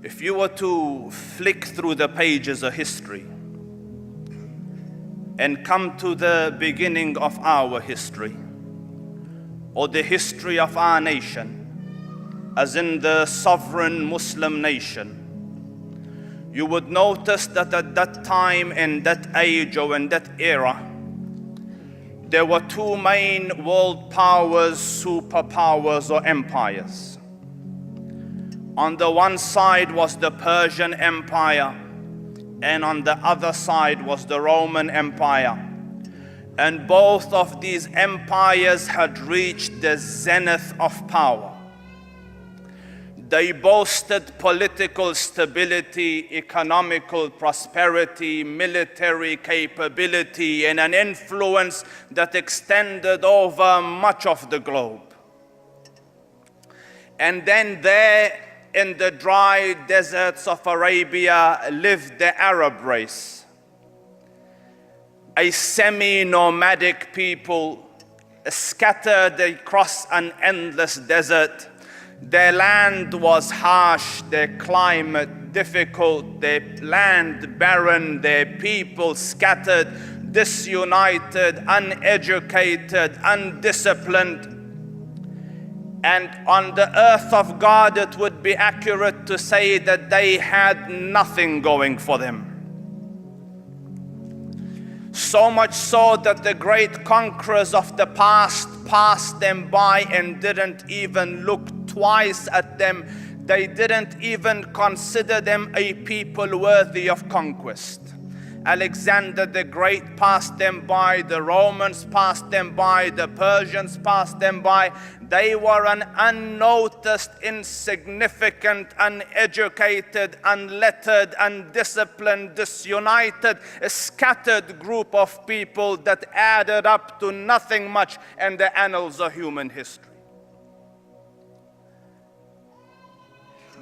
If you were to flick through the pages of history and come to the beginning of our history, or the history of our nation, as in the sovereign Muslim nation, you would notice that at that time, in that age or in that era, there were two main world powers, superpowers or empires. On the one side was the Persian Empire, and on the other side was the Roman Empire. And both of these empires had reached the zenith of power. They boasted political stability, economical prosperity, military capability, and an influence that extended over much of the globe. And then there, in the dry deserts of Arabia, lived the Arab race, a semi-nomadic people scattered across an endless desert. Their land was harsh, their climate difficult, their land barren, their people scattered, disunited, uneducated, undisciplined. And on the earth of God, it would be accurate to say that they had nothing going for them. So much so that the great conquerors of the past passed them by and didn't even look twice at them. They didn't even consider them a people worthy of conquest. Alexander the Great passed them by, the Romans passed them by, the Persians passed them by. They were an unnoticed, insignificant, uneducated, unlettered, undisciplined, disunited, a scattered group of people that added up to nothing much in the annals of human history.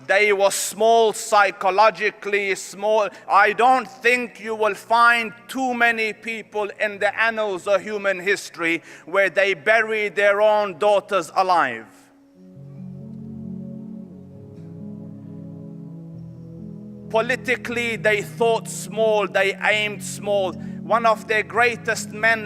They were small, psychologically small. I don't think you will find too many people in the annals of human history where they bury their own daughters alive. Politically, they thought small, they aimed small. One of their greatest men,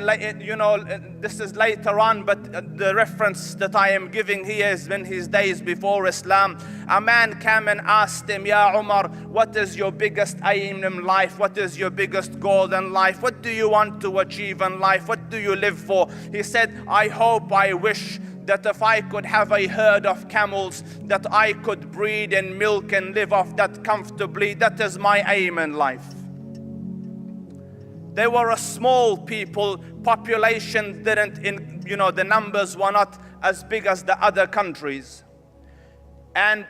this is later on, but the reference that I am giving here is in his days before Islam. A man came and asked him, Ya Umar, what is your biggest aim in life? What is your biggest goal in life? What do you want to achieve in life? What do you live for? He said, I wish that if I could have a herd of camels, that I could breed and milk and live off that comfortably. That is my aim in life. They were a small people, population the numbers were not as big as the other countries. And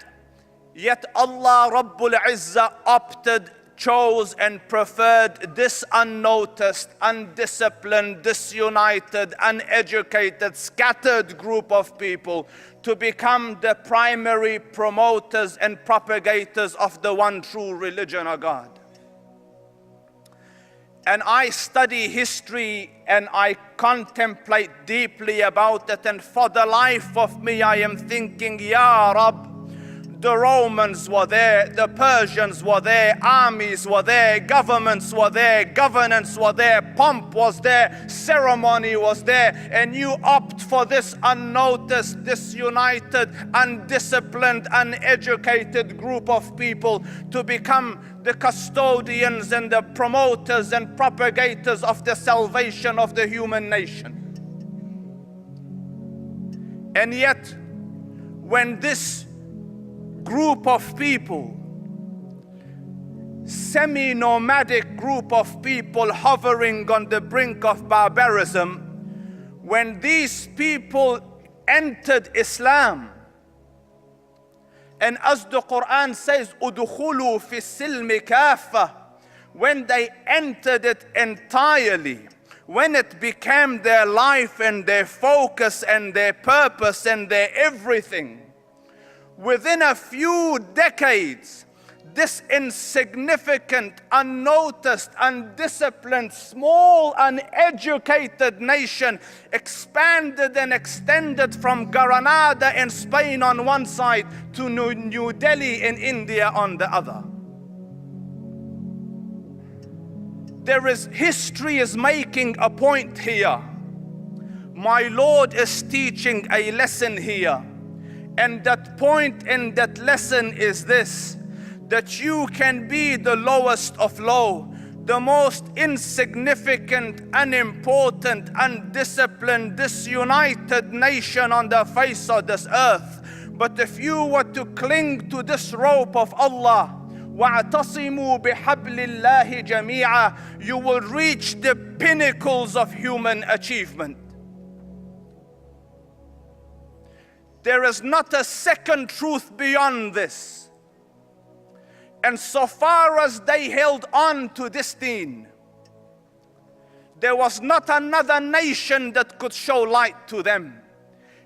yet Allah Rabbul Izzah chose and preferred this unnoticed, undisciplined, disunited, uneducated, scattered group of people to become the primary promoters and propagators of the one true religion of God. And I study history and I contemplate deeply about it, and for the life of me I am thinking, Ya Rab, the Romans were there, the Persians were there, armies were there, governments were there, governance were there, pomp was there, ceremony was there, and you opt for this unnoticed, disunited, undisciplined, uneducated group of people to become the custodians and the promoters and propagators of the salvation of the human nation. And yet, when this group of people, semi-nomadic group of people hovering on the brink of barbarism, when these people entered Islam, and as the Quran says, "Udkhulu fi silmi kafa," when they entered it entirely, when it became their life and their focus and their purpose and their everything, within a few decades, this insignificant, unnoticed, undisciplined, small, uneducated nation expanded and extended from Granada in Spain on one side to New Delhi in India on the other. History is making a point here. My Lord is teaching a lesson here. And that point in that lesson is this: that you can be the lowest of low, the most insignificant, unimportant, undisciplined, disunited nation on the face of this earth. But if you were to cling to this rope of Allah, وَاعْتَصِمُوا بِحَبْلِ اللَّهِ جَمِيعًا, you will reach the pinnacles of human achievement. There is not a second truth beyond this. And so far as they held on to this deen, there was not another nation that could show light to them.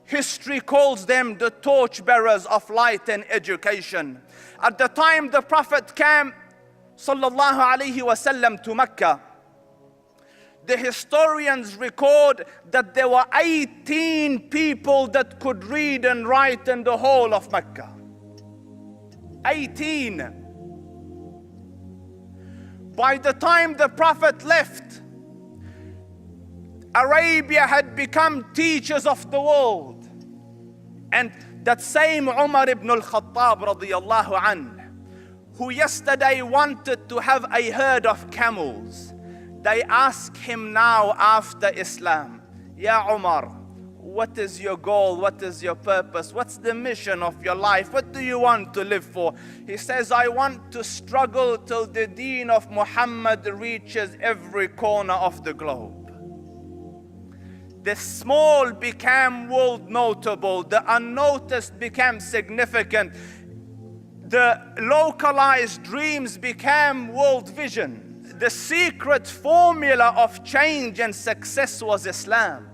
History calls them the torchbearers of light and education. At the time the Prophet came, sallallahu alaihi wasallam, to Mecca, the historians record that there were 18 people that could read and write in the whole of Mecca. 18. By the time the Prophet left, Arabia had become teachers of the world. And that same Umar ibn al-Khattab radiyallahu anhu, who yesterday wanted to have a herd of camels, they ask him now after Islam, Ya Umar, what is your goal? What is your purpose? What's the mission of your life? What do you want to live for? He says, I want to struggle till the deen of Muhammad reaches every corner of the globe. The small became world notable. The unnoticed became significant. The localized dreams became world vision. The secret formula of change and success was Islam.